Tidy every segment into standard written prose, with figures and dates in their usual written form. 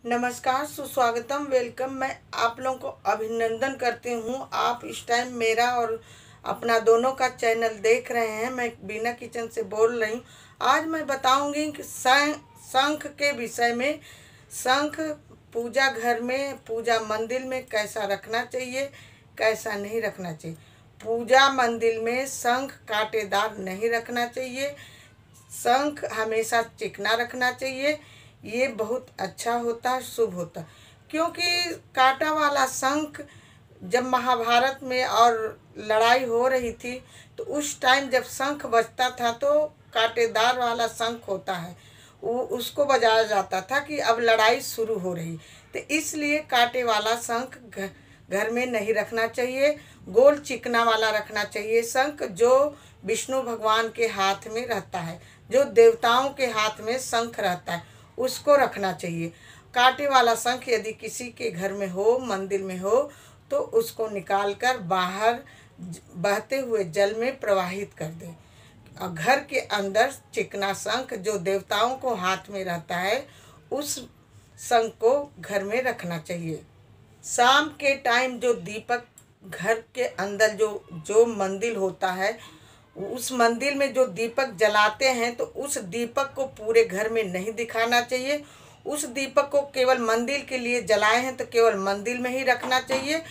नमस्कार, सुस्वागतम, वेलकम। मैं आप लोगों को अभिनंदन करती हूँ। आप इस टाइम मेरा और अपना दोनों का चैनल देख रहे हैं। मैं बीना किचन से बोल रही हूँ। आज मैं बताऊंगी कि शंख के विषय में। शंख पूजा घर में, पूजा मंदिर में कैसा रखना चाहिए, कैसा नहीं रखना चाहिए। पूजा मंदिर में शंख कांटेदार नहीं रखना चाहिए। शंख हमेशा चिकना रखना चाहिए। ये बहुत अच्छा होता है, शुभ होता है। क्योंकि कांटा वाला शंख जब महाभारत में और लड़ाई हो रही थी तो उस टाइम जब शंख बजता था तो कांटेदार वाला शंख होता है, वो उसको बजाया जाता था कि अब लड़ाई शुरू हो रही। तो इसलिए कांटे वाला शंख घर में नहीं रखना चाहिए। गोल चिकना वाला रखना चाहिए शंख, जो विष्णु भगवान के हाथ में रहता है, जो देवताओं के हाथ में शंख रहता है, उसको रखना चाहिए। कांटे वाला शंख यदि किसी के घर में हो, मंदिर में हो, तो उसको निकाल कर बाहर बहते हुए जल में प्रवाहित कर दे। और घर के अंदर चिकना शंख जो देवताओं को हाथ में रहता है, उस शंख को घर में रखना चाहिए। शाम के टाइम जो दीपक घर के अंदर जो मंदिर होता है, उस मंदिर में जो दीपक जलाते हैं तो उस दीपक को पूरे घर में नहीं दिखाना चाहिए। उस दीपक को केवल मंदिर के लिए जलाए हैं तो केवल मंदिर में ही रखना चाहिए।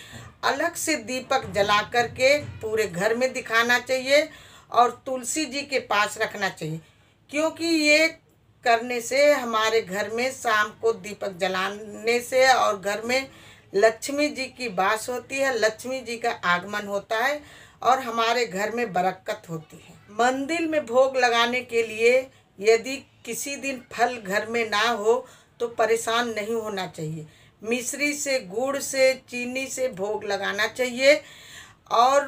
अलग से दीपक जला करके पूरे घर में दिखाना चाहिए और तुलसी जी के पास रखना चाहिए। क्योंकि ये करने से हमारे घर में शाम को दीपक जलाने से और घर में लक्ष्मी जी की वास होती है, लक्ष्मी जी का आगमन होता है और हमारे घर में बरकत होती है। मंदिर में भोग लगाने के लिए यदि किसी दिन फल घर में ना हो तो परेशान नहीं होना चाहिए। मिश्री से, गुड़ से, चीनी से भोग लगाना चाहिए। और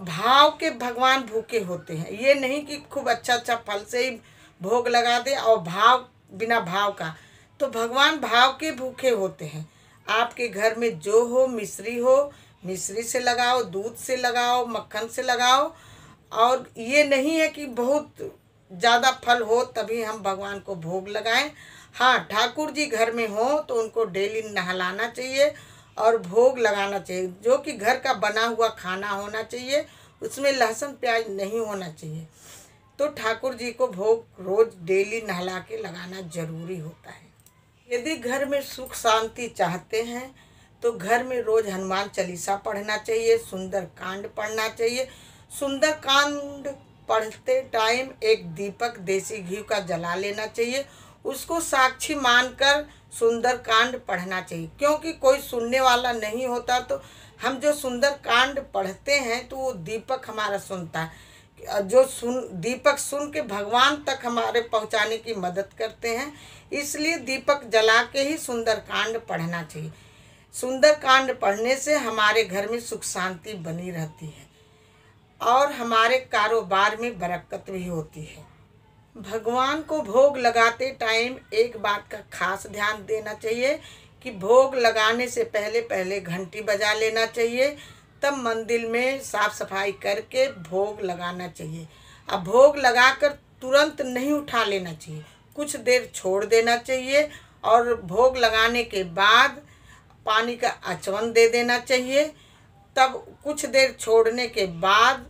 भाव के भगवान भूखे होते हैं, ये नहीं कि खूब अच्छा फल से ही भोग लगा दे और भाव बिना भाव का। तो भगवान भाव के भूखे होते हैं। आपके घर में जो हो, मिश्री हो, मिश्री से लगाओ, दूध से लगाओ, मक्खन से लगाओ। और ये नहीं है कि बहुत ज़्यादा फल हो तभी हम भगवान को भोग लगाएं। हाँ, ठाकुर जी घर में हो तो उनको डेली नहलाना चाहिए और भोग लगाना चाहिए, जो कि घर का बना हुआ खाना होना चाहिए, उसमें लहसुन प्याज नहीं होना चाहिए। तो ठाकुर जी को भोग रोज डेली नहला के लगाना जरूरी होता है। यदि घर में सुख शांति चाहते हैं तो घर में रोज हनुमान चालीसा पढ़ना चाहिए, सुंदर कांड पढ़ना चाहिए। सुंदर कांड पढ़ते टाइम एक दीपक देसी घी का जला लेना चाहिए, उसको साक्षी मानकर सुंदर कांड पढ़ना चाहिए। क्योंकि कोई सुनने वाला नहीं होता तो हम जो सुंदर कांड पढ़ते हैं तो वो दीपक हमारा सुनता है। जो दीपक सुन के भगवान तक हमारे पहुंचाने की मदद करते हैं। इसलिए दीपक जला के ही सुंदर कांड पढ़ना चाहिए। सुंदर कांड पढ़ने से हमारे घर में सुख शांति बनी रहती है और हमारे कारोबार में बरकत भी होती है। भगवान को भोग लगाते टाइम एक बात का खास ध्यान देना चाहिए कि भोग लगाने से पहले घंटी बजा लेना चाहिए, तब मंदिर में साफ सफाई करके भोग लगाना चाहिए। अब भोग लगाकर तुरंत नहीं उठा लेना चाहिए, कुछ देर छोड़ देना चाहिए और भोग लगाने के बाद पानी का आचमन दे देना चाहिए। तब कुछ देर छोड़ने के बाद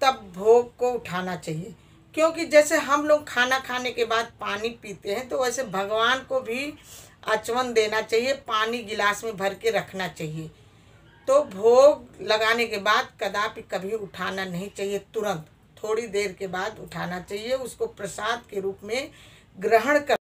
तब भोग को उठाना चाहिए। क्योंकि जैसे हम लोग खाना खाने के बाद पानी पीते हैं तो वैसे भगवान को भी आचमन देना चाहिए, पानी गिलास में भर के रखना चाहिए। तो भोग लगाने के बाद कदापि कभी उठाना नहीं चाहिए, तुरंत थोड़ी देर के बाद उठाना चाहिए। उसको प्रसाद के रूप में ग्रहण कर